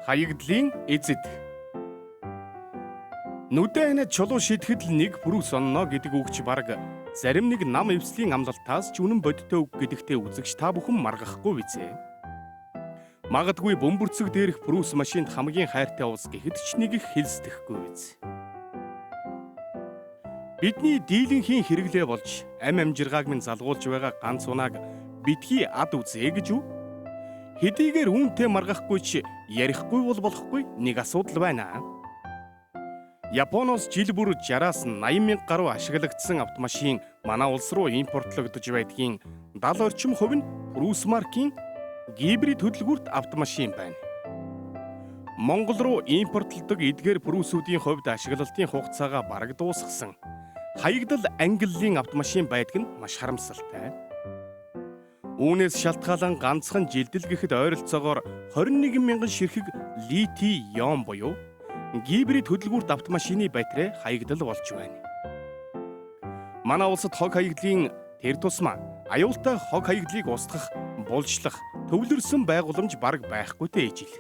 Хаягдлын эзэд. Нүдэн чулуу шидэхэд л нэг пүрүүс онно гэдэг үгч бараг зарим нэг нам эвслийн амлалтаас ч үнэн бодтой үг гэдэгтээ үзэгч та бүхэн маргахгүй бизээ. Магадгүй бөмбөрцөг дээрх пүрүүс машинд хамгийн хайртай ус гэхэд ч нэг их хэлсдэхгүй биз. Бидний дийлэнхийн хэрэглээ болж амжиргааг минь залгуулж байгаа ганц унааг битгий ад үзээ гэж үү? Хэдийгээр үүнтэй маргахгүй ч ярихгүй бол болохгүй нэг асуудал байна. Японоос жил бүр 60-аас 80 мянга гаруй ашиглагдсан автомашин манай улс руу импортлогдож байдгийн 70 орчим хувь нь Пруус маркийн гибрид хөдөлгүүрт автомашин байна. Монгол руу импортлдог эдгээр Пруусүүдийн хувьд ашиглалтын хугацаагаа бараг дуусгасан. Хаягдал ангиллын автомашин байдаг нь маш харамсалтай. Үүнээс шалтгаалan ганцхан жилдэл гэхэд ойролцоогоор 21 мянган ширхэг литий-ион буюу гибрид хөдөлгүүрт автомашины батарей хаягдал болж байна. Манай улсад хог хаягдлын тэр тусмаа аюултай хог хаягдлыг устгах, булшлах, төвлөрсөн байгууламж бараг байхгүйтэй ижил.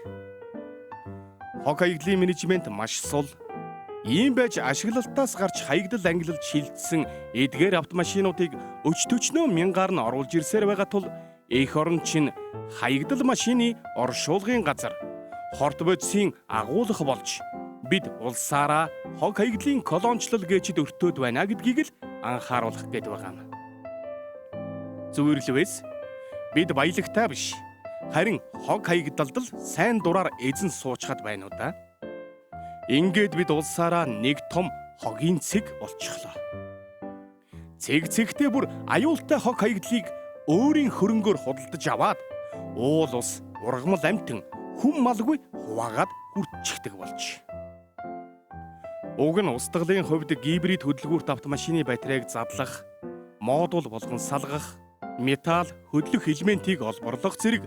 Хог хаягдлын менежмент маш сул. Ийм байж ашиглалтаас гарч хаягдал ангилалд шилжсэн эдгээр автомашинуудыг өчтөчнөө мянгаар нь оруулж ирсээр байгаа тул эх орон чинь хаягдал машины оршуулгын газар, хорт бодисын агуулах болж бид улсаараа хог хаягдлын колончлол гэчид өртөөд байна гэдгийг л анхааруулах гээд байгаа юм. Зөвөрлөвээс бид баялагтай биш, харин хог хаягдалд л сайн дураар эзэн суучхад байна уу да. Ингээд бид улсаараа нэг том хогийн цэг болчихлоо. Цэгтээ бүр аюултай хог хаягдлыг өөрийн хөрөнгөөр худалдаж аваад уул ус, ургамал амтэн, хүм малгүй хуваагаад хүртчихдэг болж. Уг нь устгалын хувьд гибрид хөдөлгүүрт автомашины батарейг задлах, модуль болгон салгах, металл, хөдлөх элементийг олборлох зэрэг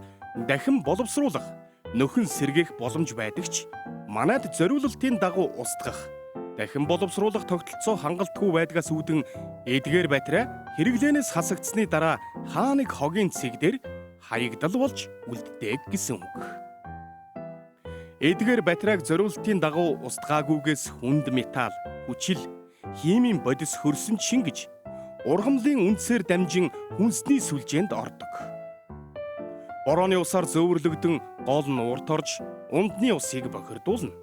дахин боловсруулах, нөхөн сэргээх боломж байдаг ч манайд зориулалтын дагуу устгах, дахин боловсруулах тогтолцоо хангалтгүй байдгаас үүдэн эдгээр батарей хэрэглээнээс хасагдсны дараа хаа нэг хогийн цэг дээр хаягдал болж үлддэг гэсэн үг. Эдгээр батарейг зориулалтын дагуу устгаагүйгээс хүнд металл, хүчил, химийн бодис хөрсөн шингэж ургамлын үндсээр дамжин хүнсний сүлжээнд ордог. Борооны усаар зөөвөрлөгдөн гол нь урт орж ундны усыг бохирдуулна.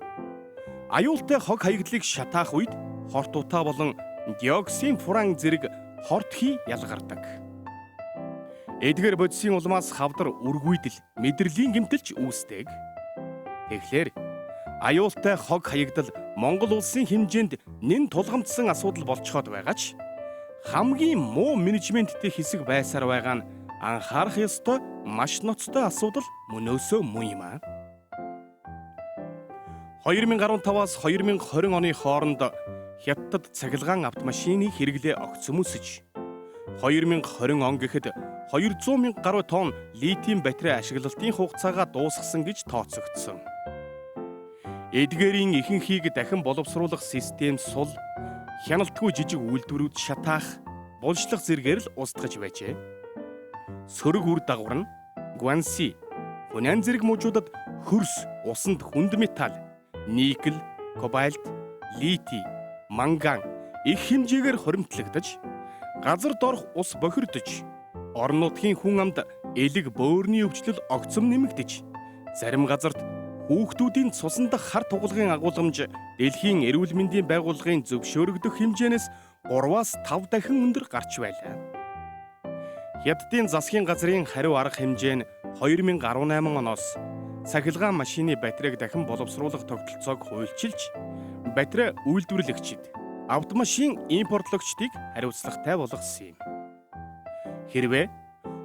Аюултай хог хаягдлыг шатаах үед хорт утаа болон диоксин фуран зэрэг хортхий ялгардаг. Эдгээр бодисын улмаас хавдар үргүйдэл, мэдрэлийн гэмтэлч үүсдэг. Тэгэхээр аюултай хог хаягдал Монгол улсын хэмжээнд нэн тулгамдсан асуудал болцоход байгаа ч хамгийн муу менежменттэй хэсэг байсаар байгаа нь анхаарах ёстой маш ноцтой асуудал мөнөөсөө мөн юм аа. 2015-аас 2020 оны хооронд Хятадд цахилгаан автомашины хэрэглээ огцом өсөж 2020 он гэхэд 200 мянга гаруй тонн литиум батарей ашиглалтын хугацаагаа дуусгасан гэж тооцогдсон. Эдгээрийн ихэнхийг дахин боловсруулах систем сул, хяналтгүй жижиг үйлдвэрүүд шатаах, булшлах зэргээр л устгаж байжээ. Сөрөг үр дагавар нь гуанси, хүнэн зэрэг мужуудад хөрс, усанд хүнд металл, никл, кобальт, литий, манган их хэмжээгээр хоримтлагдаж, газар доорх ус бохирдож, орон нутгийн хүн амд элэг бөөрийн өвчлөл огцом нэмэгдэж, зарим газарт хүүхдүүдийн цусан дах хар тугалгын агуулгамж дэлхийн эрүүл мэндийн байгууллагын зөвшөөрөгдөх хэмжээнээс 3-аас 5 дахин өндөр гарч байлаа. Хятадын засгийн газрын хариу арга хэмжээ нь 2018 оноос цахилгаан машины батарейг дахин боловсруулах тогтолцоог хуульчилж, батарей үйлдвэрлэгчид, автомашин импортлогчдыг хариуцлагатай болгосон юм. Хэрвээ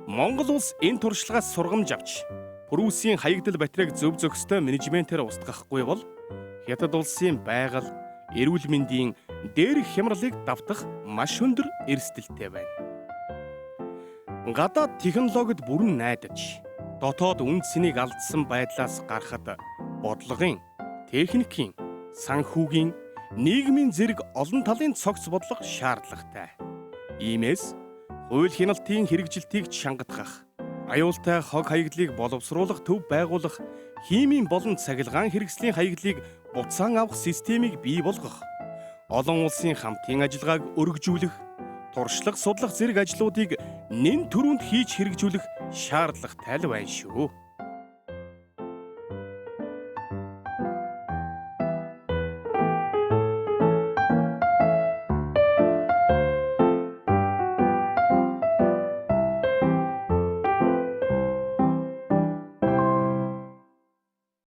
Монгол улс энэ туршлагаас сургамж авч Пруусийн хаягдал батарейг зөв зөвхөстэй менежментээр устгахгүй бол Хятад улсын байгаль, эрүүл мэндийн дээрх хямралыг давтах маш өндөр эрсдэлтэй байна. Гадаад технологид бүрэн найдаж, дотоод үнд цэнийг алдсан байдлаас гарахад бодлогын, техникийн, санхүүгийн, нийгмийн зэрэг олон талын цогц бодлого шаардлагатай. Иймээс хууль хяналтын хэрэгжилтийг чангатгах, Аюултай хог хаягдлыг боловсруулах төв байгуулах, химийн болон цахилгаан хэрэгслийн хаягдлыг буцаан авах системийг бий болгох, олон улсын хамтын ажиллагааг өргөжүүлэх, туршлага судлах зэрэг ажлуудыг нэн төрөнд хийж хэрэгжүүлэх шаардлагатай л байна шүү.